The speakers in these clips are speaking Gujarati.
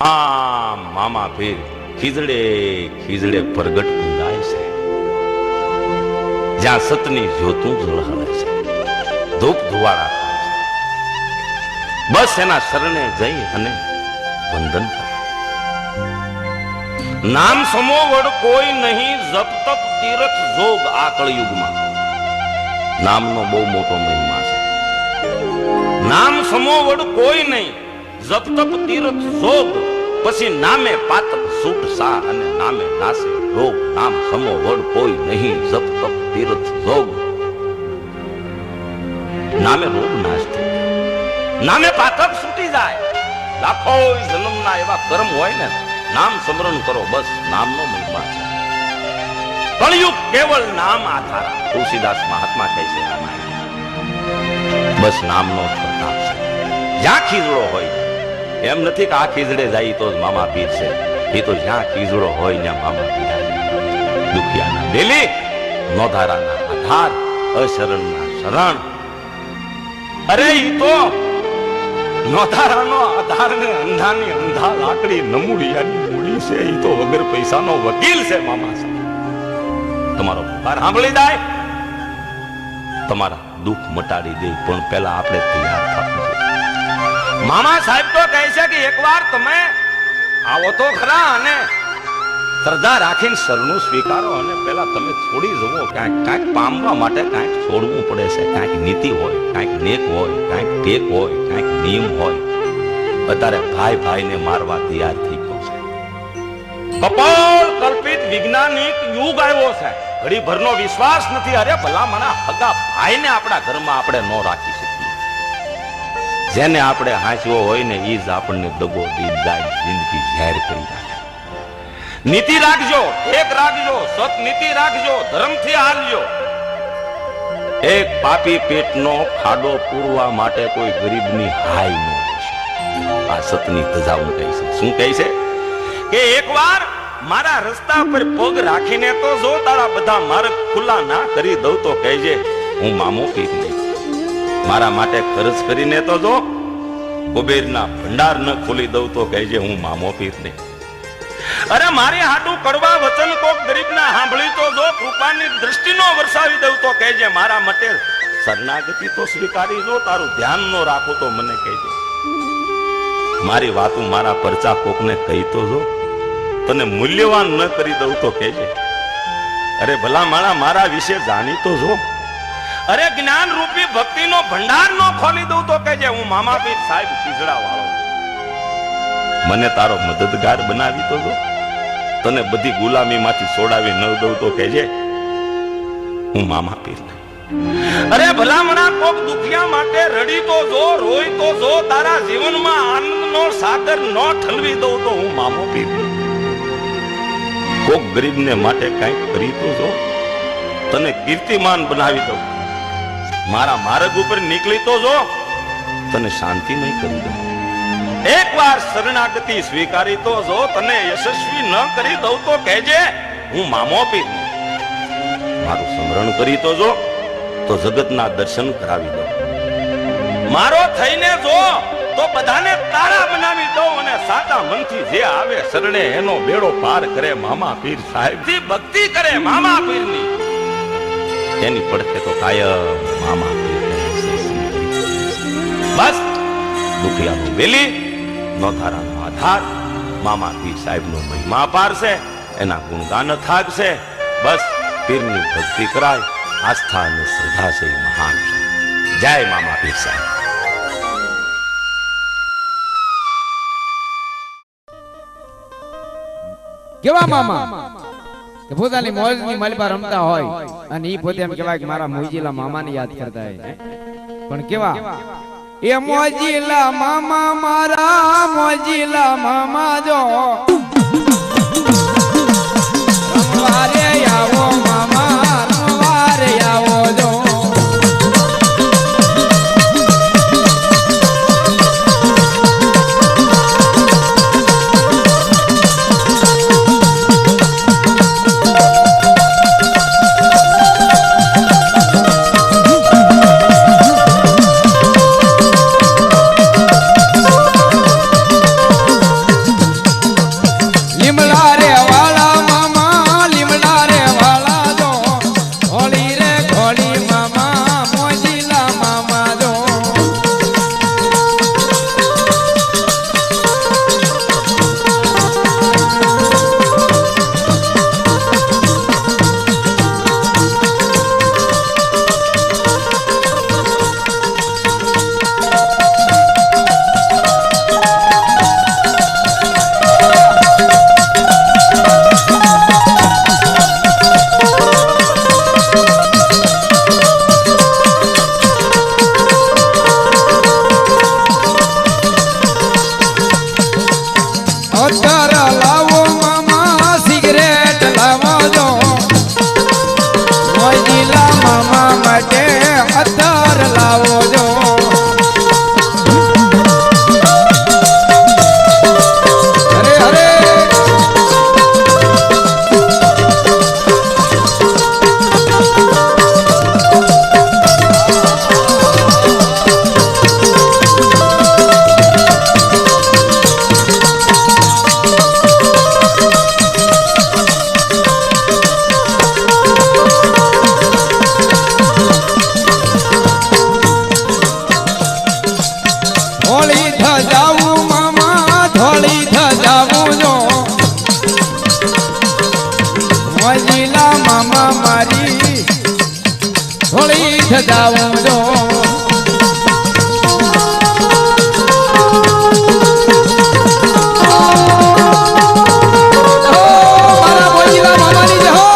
આ મામા પીર ખીજડે ખીજડે પ્રગટ પૂંજાય છે, જ્યાં સતની જ્યોતું ઝળહળે છે, ધૂપ ધુવાડા થાય છે. બસ એના શરણે જઈ અને વંદન કરે. નામ સમોવડ કોઈ નહીં, જપ તપ તીરથ જોગ. આ કળયુગમાં નામનો બહુ મોટો મહિમા છે. નામ સમોવડ કોઈ નહીં, જપ તપ તીરથ જોગ. પછી નામે પાતક સૂટ સા અને નામે નાસે રોગ. નામ સમોવડ કોઈ નહીં, જપ તપ તીરથ જોગ. નામે રોગ નાશ થઈ જાય, નામે પાતક છૂટી જાય. લાખો જન્મના એવા કર્મ હોય ને, નામ સ્મરણ કરો. બસ નામનો મહિમા છે. કળયુગ કેવળ નામ આધારા. તુલસીદાસ મહાત્મા કહે છે, બસ નામનો પ્રતાપ છે. જ્યાં ખીજડો હોય, એમ નથી કે આ ખીજડે જાય તો જ મામા પીર છે. એ તો જ્યાં ખીજડો હોય ત્યાં મામા પીર. દુખિયાના ડેલી, નોધારાના આધાર, અશરણના શરણ. અરે ઈ તો નોધારાનો આધાર ને અંધાની અંધા લાકડી નમુડિયાની મૂડી છે. ઈ તો વગર પૈસાનો વકીલ છે મામા સાહેબ. તમારો પુકાર સાંભળી જાય, તમારા દુઃખ મટાડી દે. પણ પહેલા આપણે તૈયાર થવું છે. મામા સાહેબ તો કહે છે કે એકવાર તમે આવો તો ખરા અને શ્રદ્ધા રાખીને શરણું સ્વીકારો. અને પહેલા તમે છોડી જવો. કાંઈક પામવા માટે કાંઈક છોડવું પડે છે. કાંઈક નીતિ હોય, કાંઈક નેક હોય, કાંઈક ટેક હોય, કાંઈક નિયમ હોય. અત્યારે ભાઈ ભાઈને મારવા તૈયાર થઈ ગયો છે. કપોળ કલ્પિત વૈજ્ઞાનિક યુગ આવ્યો છે. ઘડી ભરનો વિશ્વાસ નથી. અરે ભલા મના હગા ભાઈને આપણા ઘરમાં આપણે ન રાખી શકીએ. જેને આપણે હાંચવો હોય ને ઈ જ આપણને દગો દી જાય, જિંદગી ઝેર કરી નાખે. નીતિ રાખજો, એક રાખજો, સત નીતિ રાખજો, ધર્મથી હાલજો. એક પાપી પેટનો ખાડો પૂરવા માટે કોઈ ગરીબની હાય ન રહેશે. આ સતની ધજાઓ કહે છે. શું કહે છે કે એકવાર મારા રસ્તા પર પગ રાખીને તો જો, તારા બધા માર્ગ ખુલ્લા ના કરી દઉં તો કહેજે હું મામો પીર નહીં. મારા માટે ખર્ચ કરીને તો જો, કુબેરના ભંડાર ન ખોલી દઉં તો કહેજે હું મામો પીર નહીં. અરે મારી હાટું કડવા વચન કોક ગરીબના સાંભળી તો જો, કૃપાની દ્રષ્ટિનો વરસાવી દઉં તો કહેજે મારા માટે શરણાગતિ તો સ્વીકારી જો. તારું ધ્યાન ન રાખું તો મને કહેજે. મારી વાતું મારા પરચા કોકને કહી તો જો, તને મૂલ્યવાન ન કરી દઉં તો કહેજે. અરે ભલા માણા મારા વિશે જાણી તો જો. અરે જ્ઞાન રૂપી ભક્તિનો ભંડાર નો ખોલી દઉં તો કહેજે હું મામા પીર સાહેબ ખીજડા વાળો. મને તારો મદદગાર બનાવી તો જો. તને બધી ગુલામીમાંથી છોડાવી ન દઉં તો કહેજે હું મામા પીર નહીં. અરે ભલામણા કોક દુખિયા માટે રડી તો જો, રોઈ તો જો. તારા જીવનમાં આનંદનો સાગર ન ઠલવી દઉં તો હું મામો પીર નહીં. કોક ગરીબને માટે કંઈક કરી તો જો. તને કીર્તિમાન બનાવી દઉં. મારા માર્ગ ઉપર નીકળી તો જો, તને શાંતિ નહીં કરી દઉં. એકવાર શરણાગતિ સ્વીકારી તો જો, તને યશસ્વી ન કરી દઉં તો કહેજે હું મામો પીર નહીં. મારું સ્મરણ કરી તો જો, તો જગતના દર્શન કરાવી દઉં. મારો થઈને જો, તો બધાને તારા બનાવી દઉં. અને સાચા મનથી જે આવે શરણે એનો બેડો પાર કરે મામા પીર સાહેબ. થી ભક્તિ કરે મામા પીરની, એની પડખે તો કાયમ મામા પીર. બસ દુખિયાનું વેલી, નોધારાનો આધાર, મામા પીર સાહેબનો મહિમા પાર છે. એના ગુણગાન થાકશે. બસ પીરની ભક્તિ કરાય. આસ્થા અને શ્રદ્ધા છે મહાન છે. જય મામા પીર સાહેબ. કેવા મામા કે પોતાની મોજની માલપા રમતા હોય અને ઈ પોતે એમ કહેવાય કે મારા મોજીલા મામાને યાદ કરતા હોય. પણ કેવા એ મોજીલા મામા, મારા મોજીલા મામા જો રમવારે આવો મામા, રમવારે આવો જો. સજાવું જો મારા મોજીલા મામાની જય હો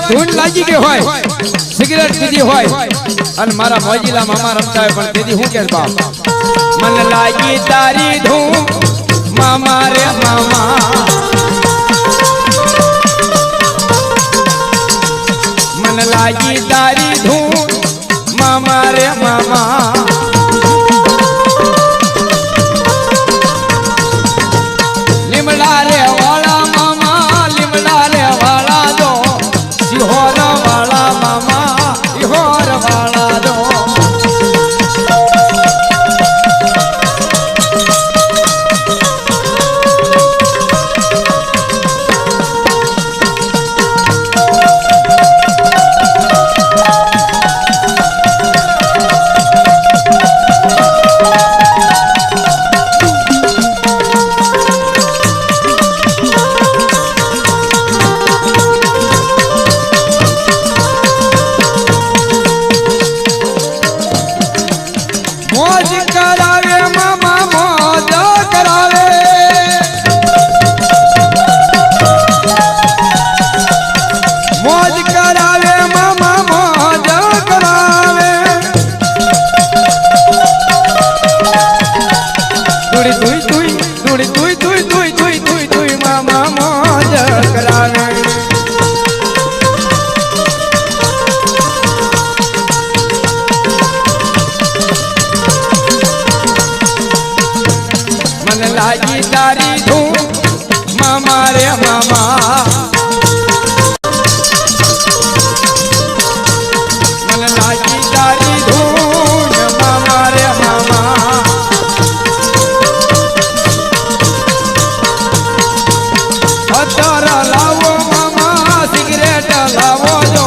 ધૂન લાગી ગઈ હોય સિગરેટ પીધી હોય અને મારા મોજીલા મામા રમતા હોય પણ તેથી હું કે બાપ મન લાગી તારી ધૂન મામા રે મામા મન લાગી તારી ધૂન મામા રે મામા લીમડા રે વાળા મામા લીમડા રે વાળા જો સિહોર વાળા મામા સિહોર વાળા જો લાગી તારી ધૂન મામા રે મામા મન લાગી તારી ધૂન મામા રે મામા અત્તર લાવો મામા સિગરેટ લાવો જો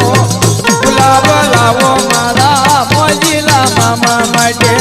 ગુલાબ લાવો મારા મોજીલા મામા માટે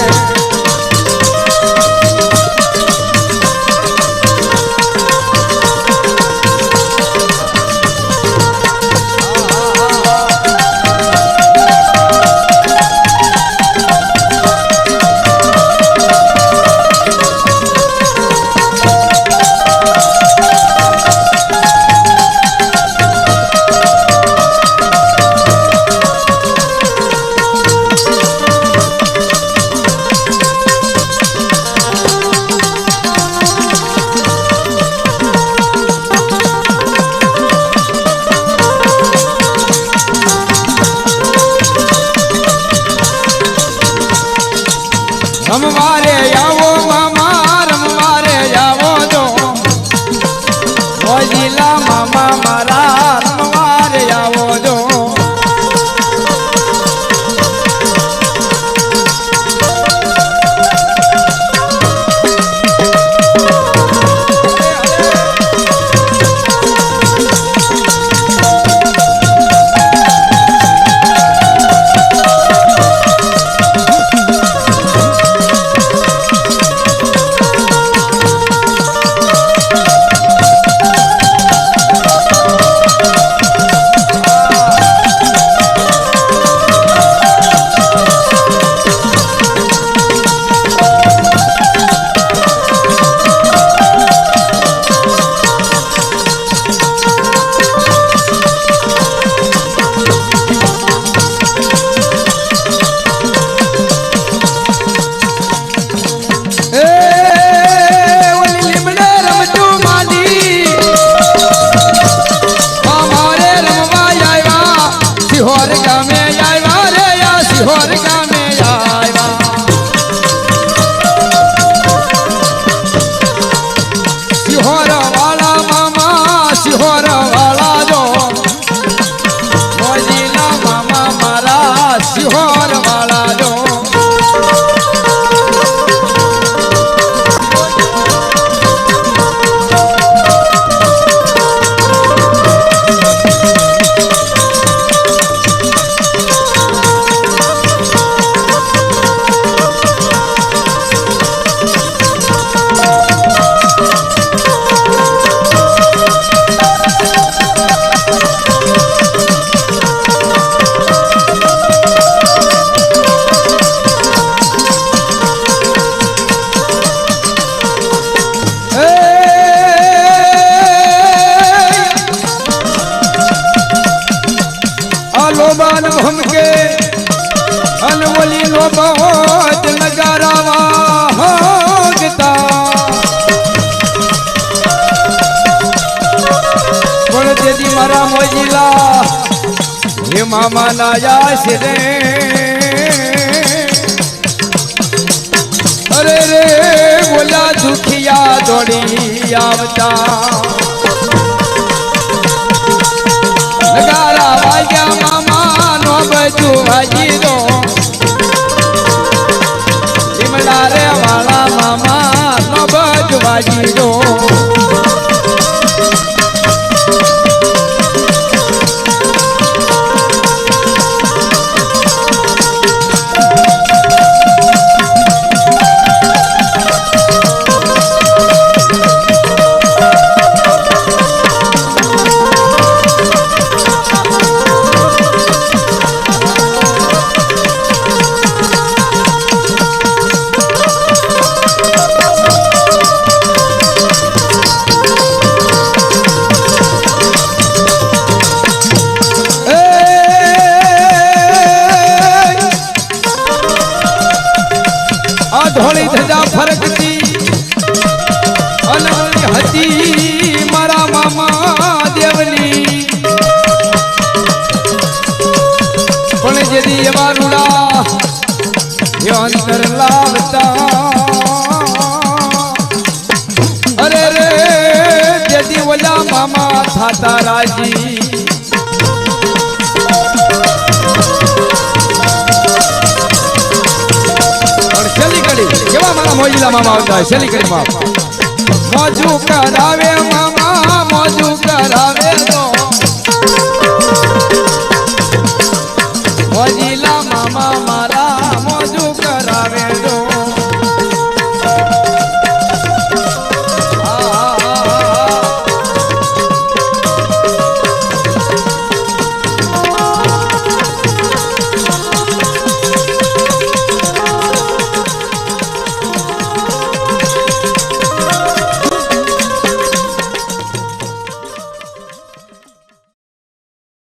મામા ના યાસ રે અરે રે બોલા દુખિયા દોડી આવતા નગારા વાગ્યા મામા નો બજુ વાજી દો લીમડા રે વાળા મામા નો બજુ વાજી દો ધોળી ધજા ફરકતી અનવળી હતી મારા મામા દેવની પણ જેદી એવા રૂડા અંતર લાવતા અરે રે જેદી ઓલા મામા થાતા રાજી કેવા મારા મોજીલા મામા આવતા હોય છેલ્લી કડી માં મોજુ કરાવે મામા મોજુ કરાવે તો મોજીલા મામા